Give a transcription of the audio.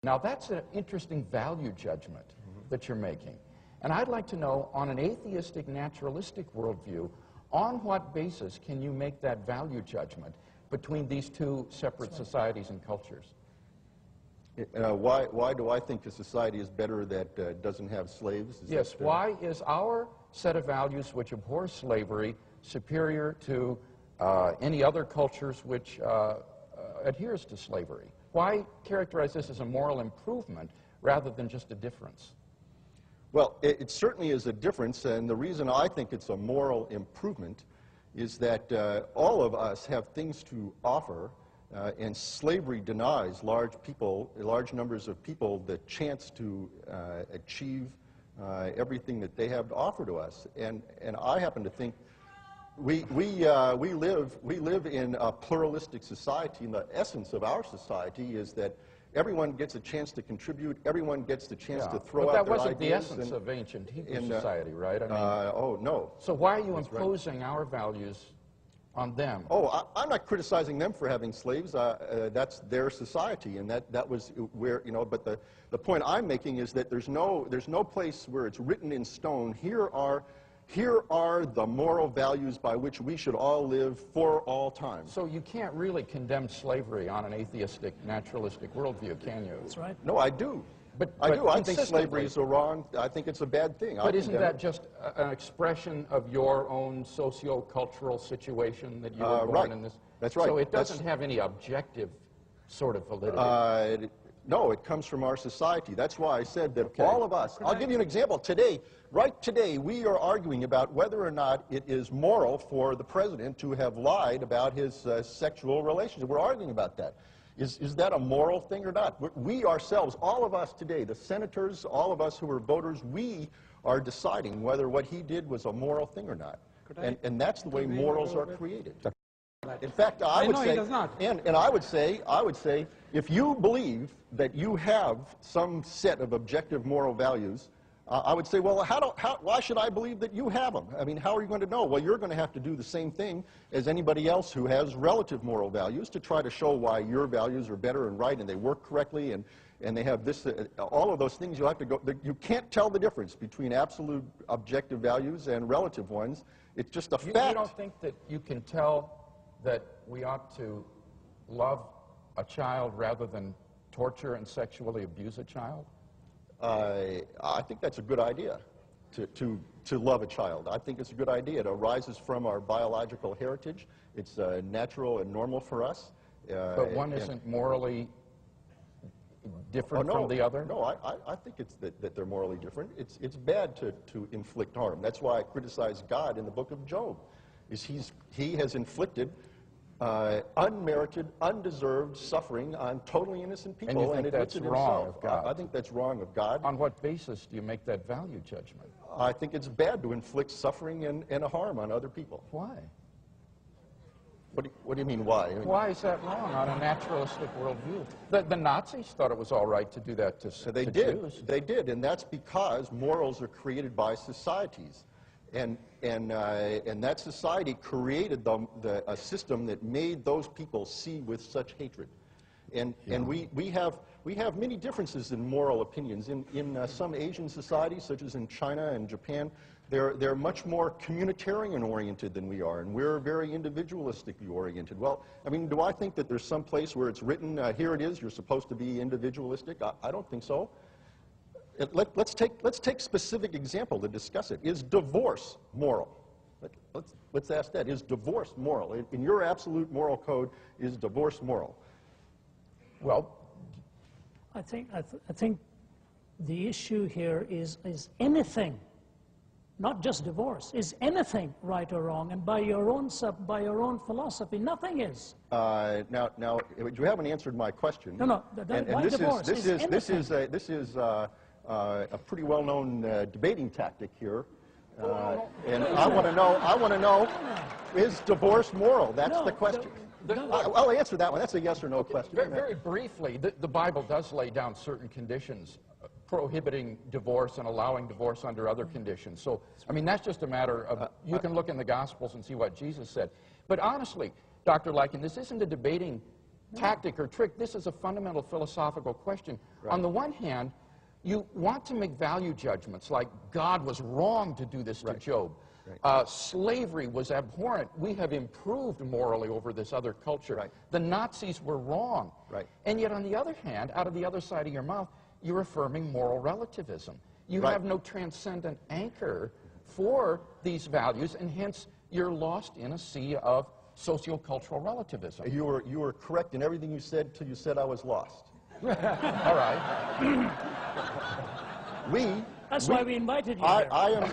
Now, that's an interesting value judgment that you're making. And I'd like to know, on an atheistic, naturalistic worldview, on what basis can you make that value judgment between these two separate societies and cultures? Why do I think a society is better that doesn't have slaves? Yes, why is our set of values which abhor slavery superior to any other cultures which adheres to slavery? Why characterize this as a moral improvement rather than just a difference? Well, it certainly is a difference, and the reason I think it's a moral improvement is that all of us have things to offer, and slavery denies large numbers of people the chance to achieve everything that they have to offer to us. And I happen to think we live in a pluralistic society, and the essence of our society is that everyone gets a chance to contribute. Everyone gets the chance to throw out their ideas. But that wasn't the essence of ancient Hebrew society, right? I mean, oh, no. So why are you imposing our values on them? Oh, I'm not criticizing them for having slaves. That's their society, and that was where, you know, but the point I'm making is that there's no place where it's written in stone, here are the moral values by which we should all live for all time. So you can't really condemn slavery on an atheistic, naturalistic worldview, can you? That's right. No, I do. I do. I think slavery is wrong. I think it's a bad thing. But isn't that just an expression of your own socio-cultural situation that you were born in this? That's right. So it doesn't have any objective sort of validity. No, it comes from our society. That's why I said that all of us, I'll give you an example. Today, right today, we are arguing about whether or not it is moral for the president to have lied about his sexual relationship. We're arguing about that. Is that a moral thing or not? We ourselves, all of us today, the senators, all of us who are voters, we are deciding whether what he did was a moral thing or not. And that's the way morals are created. In fact, I would say, and I would say, if you believe that you have some set of objective moral values, I would say, well, why should I believe that you have them? I mean, how are you going to know? Well, you're going to have to do the same thing as anybody else who has relative moral values to try to show why your values are better and right and they work correctly and they have this, all of those things. You'll have to go. You can't tell the difference between absolute objective values and relative ones. It's just a fact. You don't think that you can tell that we ought to love a child rather than torture and sexually abuse a child? I think that's a good idea, to love a child. I think it's a good idea. It arises from our biological heritage. It's natural and normal for us. But one isn't morally different from the other? No, I think it's that they're morally different. It's bad to inflict harm. That's why I criticize God in the book of Job. He has inflicted unmerited, undeserved suffering on totally innocent people. And you think that's wrong of God? I think that's wrong of God. On what basis do you make that value judgment? I think it's bad to inflict suffering and harm on other people. Why? What do you mean, why? Why is that wrong on a naturalistic worldview? The Nazis thought it was all right to do that to Jews. They did, and that's because morals are created by societies. And that society created a system that made those people see with such hatred. And we have many differences in moral opinions. In some Asian societies, such as in China and Japan, they're much more communitarian-oriented than we are, and we're very individualistically oriented. Well, I mean, do I think that there's some place where it's written, here it is, you're supposed to be individualistic? I don't think so. Let's take specific example to discuss it. Is divorce moral? Let's ask that. Is divorce moral? In your absolute moral code, is divorce moral? Well, I think the issue here is anything, not just divorce. Is anything right or wrong? And by your own philosophy, nothing is. Now, you haven't answered my question. No. Why divorce? This is a pretty well-known debating tactic here, and I want to know, is divorce moral? That's the question. I'll answer that one. That's a yes or no question. Very briefly, the Bible does lay down certain conditions prohibiting divorce and allowing divorce under other conditions. So, I mean, that's just a matter of, you can look in the Gospels and see what Jesus said. But honestly, Dr. Lycan, this isn't a debating tactic or trick. This is a fundamental philosophical question. Right. On the one hand, you want to make value judgments like God was wrong to do this to Job. Right. Slavery was abhorrent. We have improved morally over this other culture. Right. The Nazis were wrong. Right. And yet, on the other hand, out of the other side of your mouth, you're affirming moral relativism. You have no transcendent anchor for these values, and hence you're lost in a sea of sociocultural relativism. You were correct in everything you said till you said I was lost. All right. That's why we invited you here. I am...